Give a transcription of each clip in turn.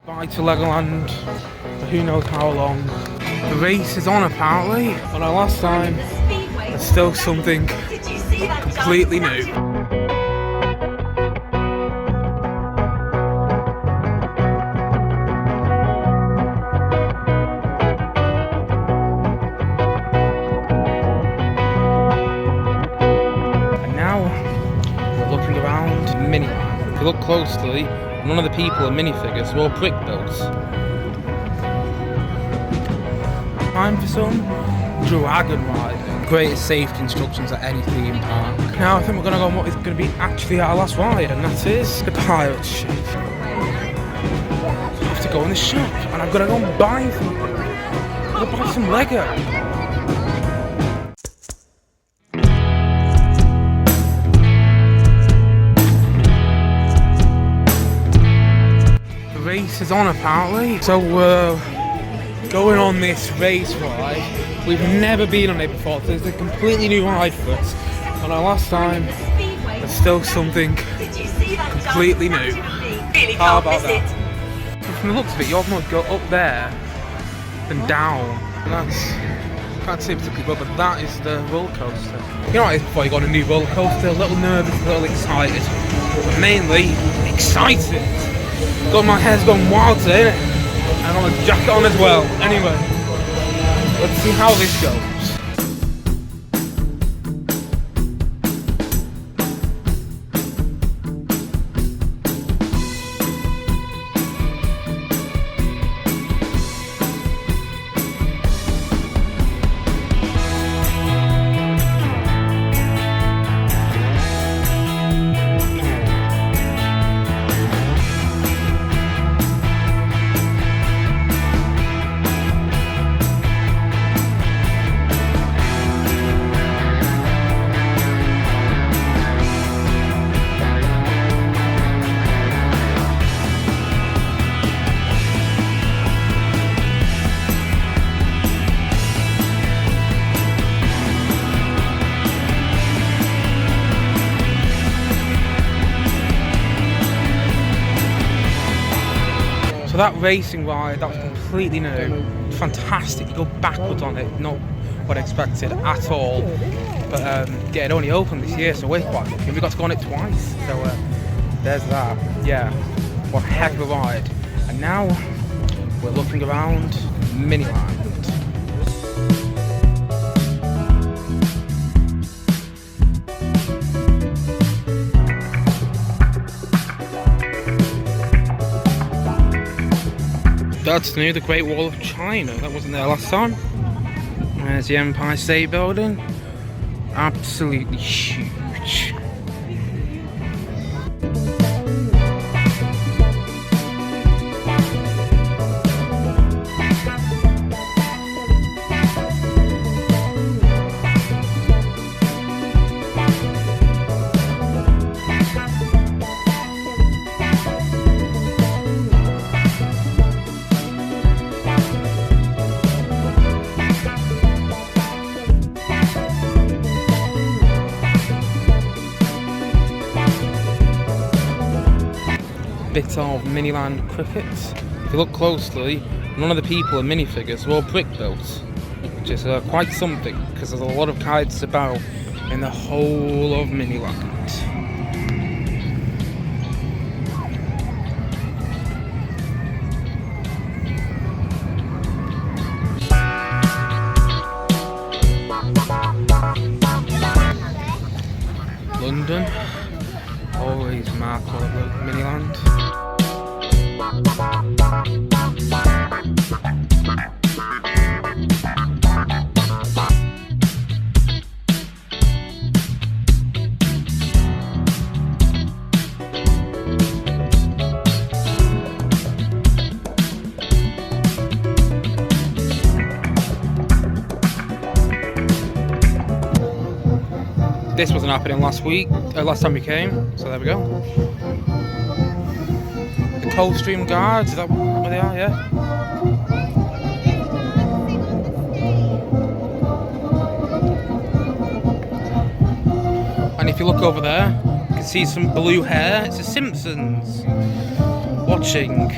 Bye to Legoland for who knows how long. The race is on apparently, but our last time there's still something completely new. And now we're looking around Miniland. If you look closely, none of the people are minifigures, they're all brick builds. Time for some dragon riding. Greatest safety instructions at any theme park. Now I think we're going to go on what is going to be actually our last ride, and that is the pirate ship. I have to go in the shop, and I've got to go and buy something. I'm going to buy some Lego. Race is on apparently, so we're going on this race ride. We've never been on it before, so it's a completely new ride for us. And our last time, there's still something completely new. How about that? From the looks of it, you often go up there and down. And that's, can't say particularly well, but that is the roller coaster. You know what it is before you go on a new roller coaster? A little nervous, a little excited, but mainly excited. God, my hair's gone wild today, innit? And I got my jacket on as well. Anyway, let's see how this goes. That racing ride, that was completely new, fantastic. You go backwards on it, not what I expected at all. But yeah, it only opened this year, so we're quite lucky. We got to go on it twice, so there's that. Yeah, what a heck of a ride. And now we're looking around Miniland. That's new, the Great Wall of China. That wasn't there last time. There's the Empire State Building. Absolutely huge. Bit of Miniland cricket. If you look closely, none of the people are minifigures, they're all brick builds, which is quite something because there's a lot of kites about in the whole of Miniland. London, always mark all about Miniland. This wasn't happening last time we came, so there we go. The Colstream Guards, is that where they are? Yeah. And if you look over there, you can see some blue hair. It's the Simpsons watching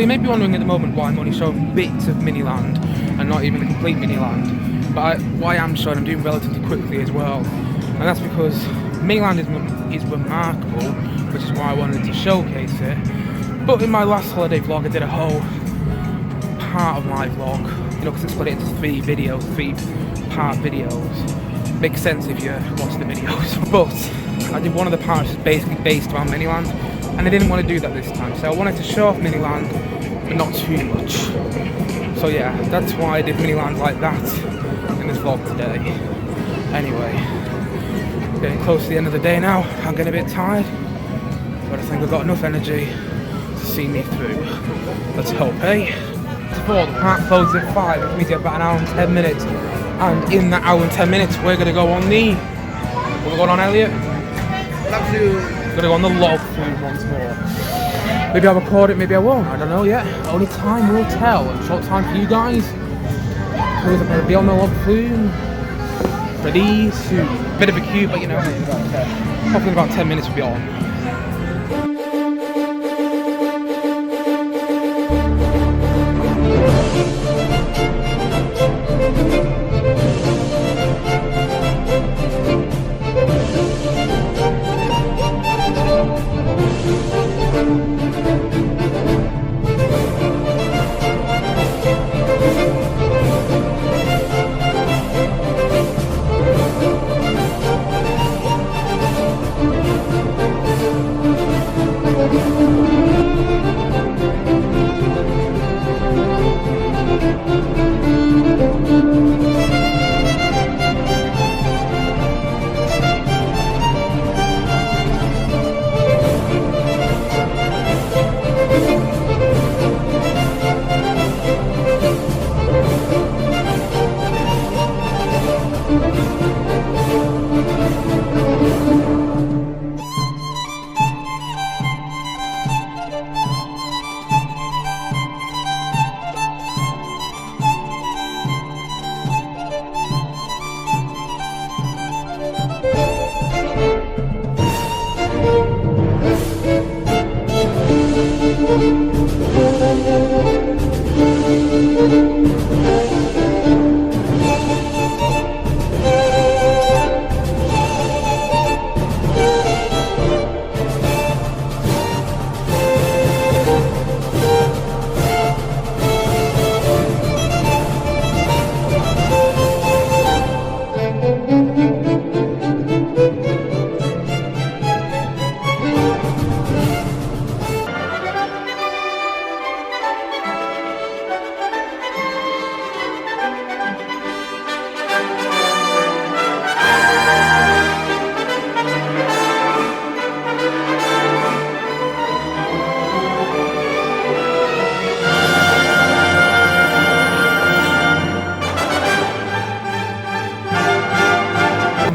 you may be wondering at the moment why I'm only showing bits of Miniland and not even the complete Miniland. But what I am showing, I'm doing relatively quickly as well. And that's because Miniland is remarkable, which is why I wanted to showcase it. But in my last holiday vlog, I did a whole part of my vlog, you know, because I split it into 3 videos, 3-part videos. Makes sense if you watch the videos. But I did one of the parts basically based around Miniland, and I didn't want to do that this time. So I wanted to show off Miniland, but not too much. So yeah, that's why I did Miniland like that in this vlog today. Anyway, getting close to the end of the day now. I'm getting a bit tired, but I think I've got enough energy to see me through. Let's hope, eh? Before the park closes at 5, it means you have about an hour and 10 minutes. And in that hour and 10 minutes, we're going to go on the... What are we going on, Elliot? Log FLume. We're going to go on the Log FLume once more. Maybe I'll record it, maybe I won't. I don't know yet. Only time will tell. A short time for you guys. Who's going to be on the Log FLume pretty soon. Bit of a queue, but you know, hopefully in about 10 minutes we'll be on.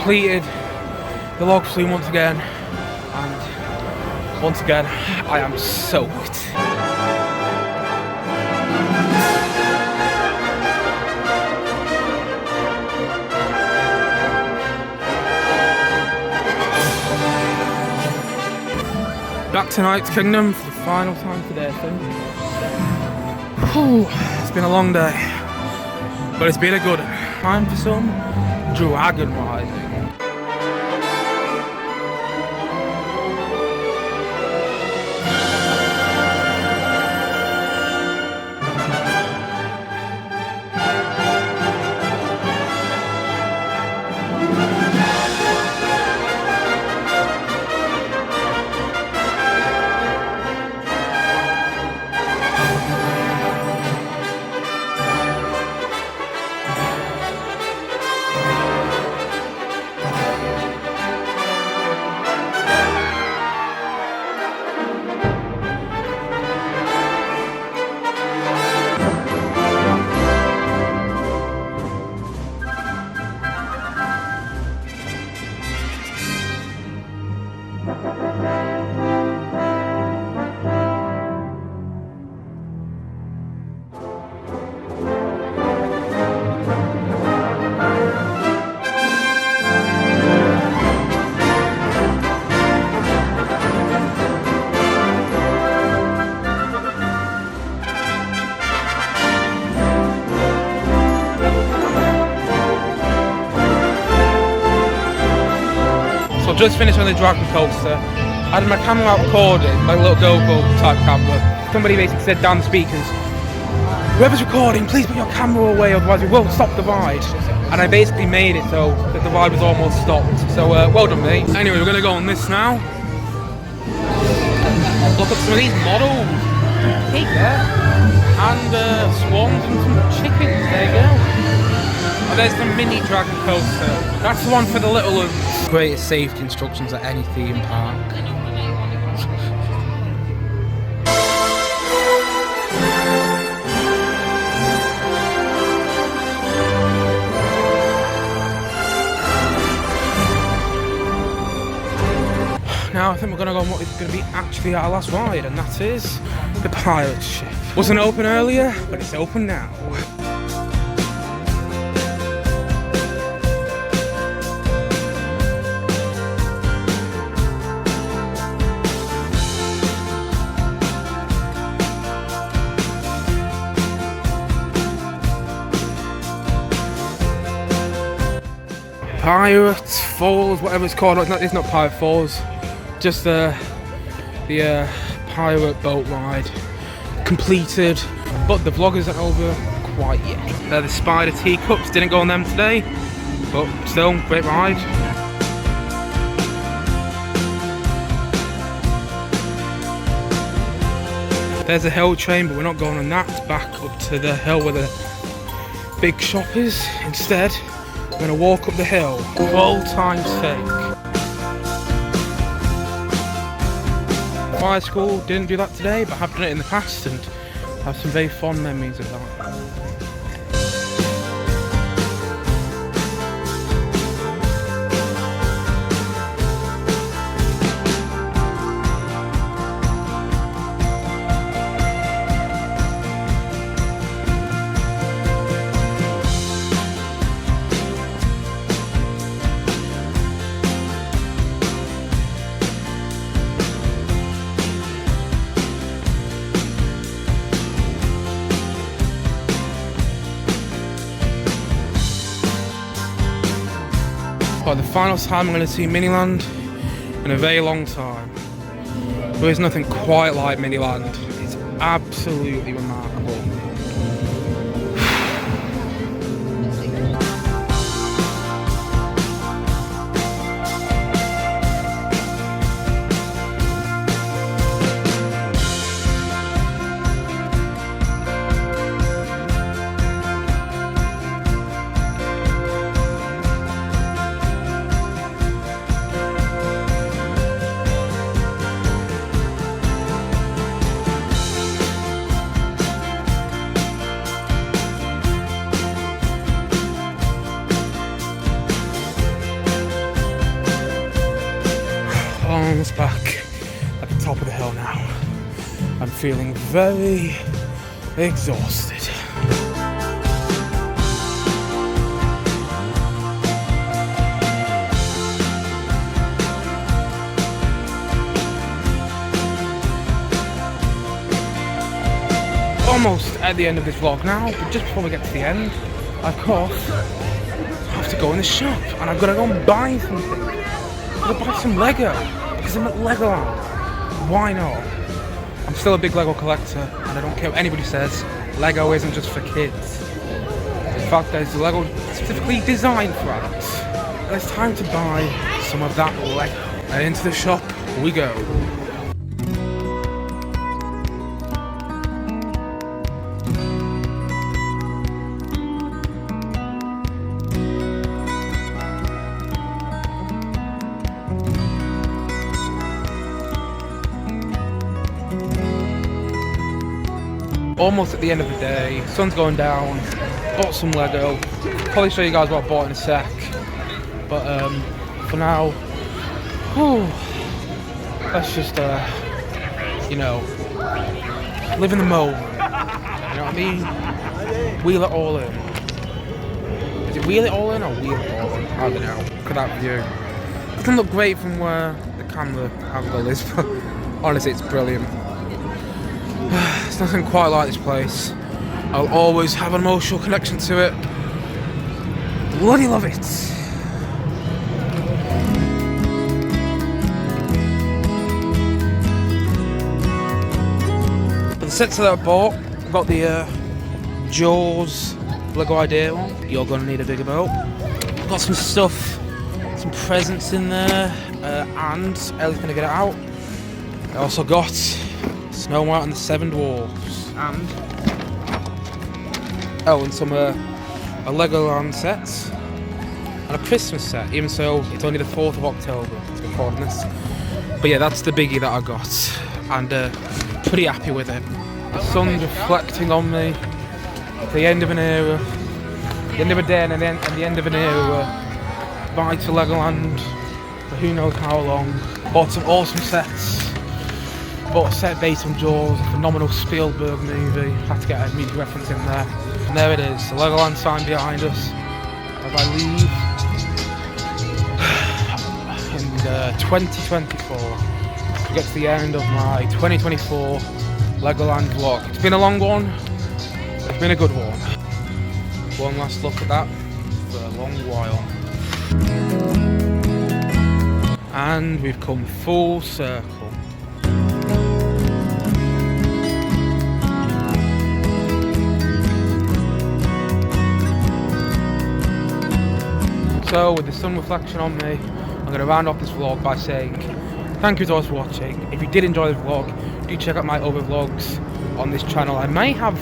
Completed the Log FLume once again, and once again I am soaked. Back to Knight's Kingdom for the final time today, I think. Whew, it's been a long day, but it's been a good time for some dragon riding. just finished on the Dragon Coaster. I had my camera out recording, like a little GoPro type camera. Somebody basically said down the speakers, whoever's recording, please put your camera away, otherwise we will stop the ride. And I basically made it so that the ride was almost stopped. So well done, mate. Anyway, we're gonna go on this now. Look at some of these models. Hey there. And swans and some chickens. There you go. Oh, there's the mini Dragon Coaster. That's the one for the little ones. Greatest safety instructions at any theme park. Now I think we're going to go on what is going to be actually our last ride, and that is the pirate ship. Wasn't open earlier, but it's open now. Pirate Falls, whatever it's called. It's not Pirate Falls. Just the pirate boat ride completed, but the vlog isn't over quite yet. They're the spider teacups, didn't go on them today, but still, great ride. There's a hill train, but we're not going on that. Back up to the hill where the big shop is. Instead, we're going to walk up the hill for old time's sake. Fire school didn't do that today, but have done it in the past and have some very fond memories of that. The final time I'm going to see Miniland in a very long time. There is nothing quite like Miniland. It's absolutely remarkable. Almost back at the top of the hill now. I'm feeling very exhausted. Almost at the end of this vlog now, but just before we get to the end, of course, I have to go in the shop and I've got to go and buy something. I'm gonna buy some Lego because I'm at Legoland. Why not? I'm still a big Lego collector and I don't care what anybody says. Lego isn't just for kids. In fact, there's Lego specifically designed for adults. And it's time to buy some of that Lego. And into the shop we go. Almost at the end of the day, sun's going down, bought some Lego, probably show you guys what I bought in a sec, but for now, let's just, you know, live in the moment, you know what I mean? Wheel it all in. Is it wheel it all in or wheel it all in? I don't know, look at that view. It doesn't look great from where the camera angle is, but honestly it's brilliant. There's nothing quite like this place. I'll always have an emotional connection to it. Bloody love it. the sets that I bought, I've got the Jaws Lego Idea one. You're gonna need a bigger boat. I've got some stuff, some presents in there, and Ellie's gonna get it out. I also got Snow White and the Seven Dwarfs, and some a Legoland sets and a Christmas set. Even so, it's only the 4th of October to recording this. But yeah, that's the biggie that I got, and pretty happy with it. The sun's reflecting on me. The end of an era, the end of a day, and the end of an era. Bye to Legoland for who knows how long. Bought some awesome sets. Bought a set based on Jaws, a phenomenal Spielberg movie. Had to get a music reference in there. And there it is, the Legoland sign behind us as I leave in 2024. We get to the end of my 2024 Legoland vlog. It's been a long one, but it's been a good one. One last look at that for a long while. And we've come full circle. So with the sun reflection on me, I'm going to round off this vlog by saying thank you to all for watching. If you did enjoy this vlog, do check out my other vlogs on this channel. I may have,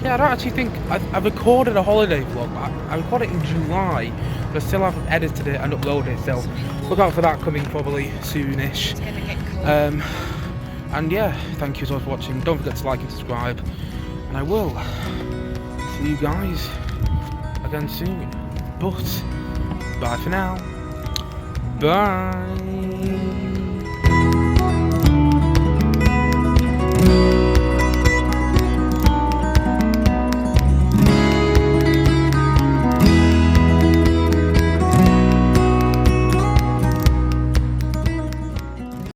I don't actually think, I've recorded a holiday vlog. I recorded it in July, but I still haven't edited it and uploaded it, so look out for that coming probably soonish. And yeah, thank you so much for watching. Don't forget to like and subscribe, and I will see you guys again soon. But bye for now. Bye.